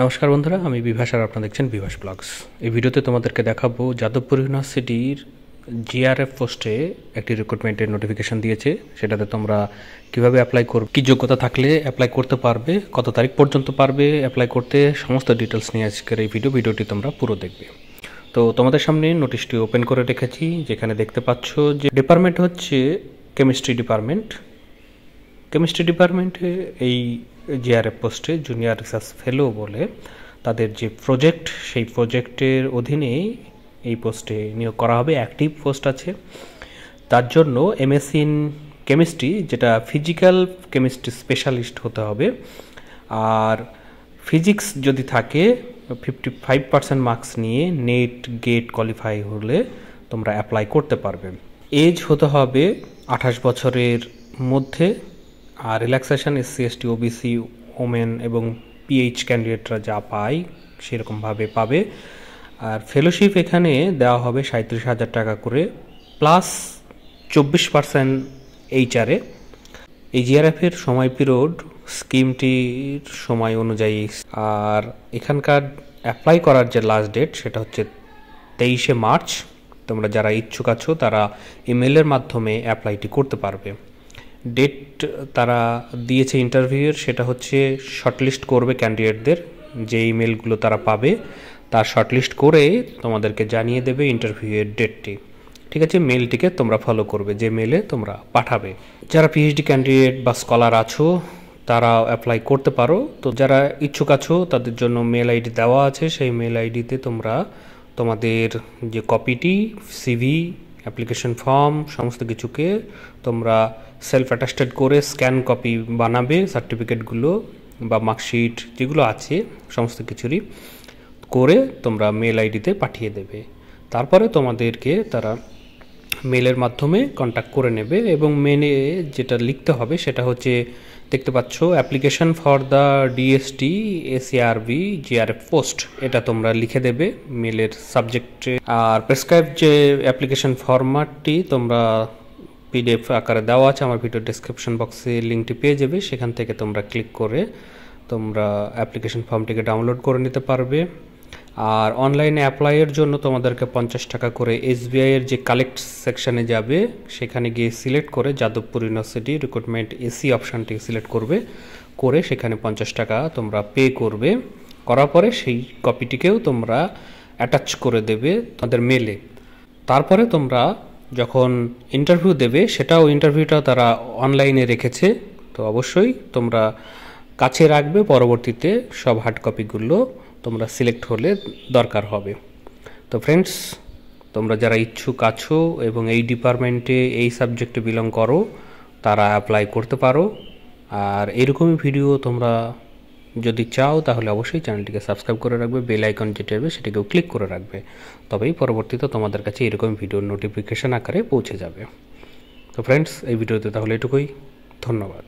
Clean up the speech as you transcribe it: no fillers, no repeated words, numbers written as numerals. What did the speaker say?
নমস্কার বন্ধুরা, আমি বিভাস আর আপনারা দেখছেন বিভাস ব্লগস। এই ভিডিওতে তোমাদেরকে দেখাবো যাদবপুর ইউনিভার্সিটির জিআরএফ পোস্টে একটি রিক্রুটমেন্টের নোটিফিকেশন দিয়েছে। সেটাতে তোমরা কিভাবে অ্যাপ্লাই করবে, কী যোগ্যতা থাকলে অ্যাপ্লাই করতে পারবে, কত তারিখ পর্যন্ত পারবে অ্যাপ্লাই করতে, সমস্ত ডিটেলস নিয়ে আজকের এই ভিডিওটি তোমরা পুরো দেখবে। তো তোমাদের সামনে নোটিশটি ওপেন করে রেখেছি, যেখানে দেখতে পাচ্ছ যে ডিপার্টমেন্ট হচ্ছে কেমিস্ট্রি ডিপার্টমেন্টে এই জিআরএফ পোস্টে জুনিয়র রিসার্চ ফেলো বলে তাদের যে প্রজেক্ট, সেই প্রজেক্টের অধীনেই এই পোস্টে নিয়োগ করা হবে। অ্যাক্টিভ পোস্ট আছে। তার জন্য এমএসসি ইন কেমিস্ট্রি, যেটা ফিজিক্যাল কেমিস্ট্রি স্পেশালিস্ট হতে হবে, আর ফিজিক্স যদি থাকে 55% মার্কস নিয়ে নেট গেট কোয়ালিফাই হলে তোমরা অ্যাপ্লাই করতে পারবে। এজ হতে হবে 28 বছরের মধ্যে, আর relaxation SC ST OBC women এবং পিএইচ ক্যান্ডিডেটরা যা পায় সেরকমভাবে পাবে। আর ফেলোশিপ এখানে দেওয়া হবে 37,000 টাকা করে, প্লাস 24% এইচআরে। এই জিআরএফের সময় পিরিয়ড স্কিমটির সময় অনুযায়ী, আর এখানকার অ্যাপ্লাই করার যে লাস্ট ডেট সেটা হচ্ছে 23শে মার্চ। তোমরা যারা ইচ্ছুক আছো তারা ইমেলের মাধ্যমে অ্যাপ্লাইটি করতে পারবে। ডেট তারা দিয়েছে ইন্টারভিউয়ের, সেটা হচ্ছে শর্টলিস্ট করবে ক্যান্ডিডেটদের, যে ইমেলগুলো তারা পাবে তার শর্টলিস্ট করে তোমাদেরকে জানিয়ে দেবে ইন্টারভিউয়ের ডেটটি। ঠিক আছে, মেলটিকে তোমরা ফলো করবে, যে মেলে তোমরা পাঠাবে। যারা পিএইচডি ক্যান্ডিডেট বা স্কলার আছো তারা অ্যাপ্লাই করতে পারো। তো যারা ইচ্ছুক আছো তাদের জন্য মেল আইডি দেওয়া আছে। সেই মেল আইডিতে তোমরা তোমাদের যে কপিটি, সিভি, অ্যাপ্লিকেশন ফর্ম সমস্ত কিছুকে তোমরা সেলফ অ্যাটাস্টেড করে স্ক্যান কপি বানাবে, সার্টিফিকেটগুলো বা মার্কশিট যেগুলো আছে সমস্ত কিছুরই করে তোমরা মেল আইডিতে পাঠিয়ে দেবে। তারপরে তোমাদেরকে তারা মেলের মাধ্যমে কন্ট্যাক্ট করে নেবে, এবং মেলে যেটা লিখতে হবে সেটা হচ্ছে দেখতে পাচ্ছ, application for the DST SERB JRF post, এটা তোমরা লিখে দেবে মেলের সাবজেক্টে। আর প্রেসক্রাইব যে অ্যাপ্লিকেশন ফরম্যাটটি তোমরা পিডিএফ আকারে দেওয়া আছে, আমার ভিডিও ডেসক্রিপশন বক্সে লিঙ্কটি পেয়ে যাবে, সেখান থেকে তোমরা ক্লিক করে তোমরা অ্যাপ্লিকেশন ফর্মটিকে ডাউনলোড করে নিতে পারবে। আর অনলাইনে অ্যাপ্লাইয়ের জন্য তোমাদেরকে 50 টাকা করে এসবিআইয়ের যে কালেক্ট সেকশানে যাবে, সেখানে গিয়ে সিলেক্ট করে যাদবপুর ইউনিভার্সিটি রিক্রুটমেন্ট এসি অপশানটি সিলেক্ট করবে, করে সেখানে 50 টাকা তোমরা পে করবে। করার পরে সেই কপিটিকেও তোমরা অ্যাটাচ করে দেবে তোমাদের মেলে। তারপরে তোমরা যখন ইন্টারভিউ দেবে, ইন্টারভিউটা তারা অনলাইনে রেখেছে, তো অবশ্যই তোমরা কাছে রাখবে। পরবর্তীতে সব হার্ড কপিগুলো তোমরা সিলেক্ট হলে দরকার হবে। তো ফ্রেন্ডস, তোমরা যারা ইচ্ছুক আছো এবং এই ডিপার্টমেন্টে এই সাবজেক্টে বিলং করো তারা অ্যাপ্লাই করতে পারো। আর এরকমই ভিডিও তোমরা যদি চাও তাহলে অবশ্যই চ্যানেলটিকে সাবস্ক্রাইব করে রাখবে, বেল আইকন যেটা হবে সেটিকেও ক্লিক করে রাখবে, তবেই পরবর্তীতে তোমাদের কাছে এরকম ভিডিওর নোটিফিকেশান আকারে পৌঁছে যাবে। তো ফ্রেন্ডস, এই ভিডিওতে তাহলে এটুকুই। ধন্যবাদ।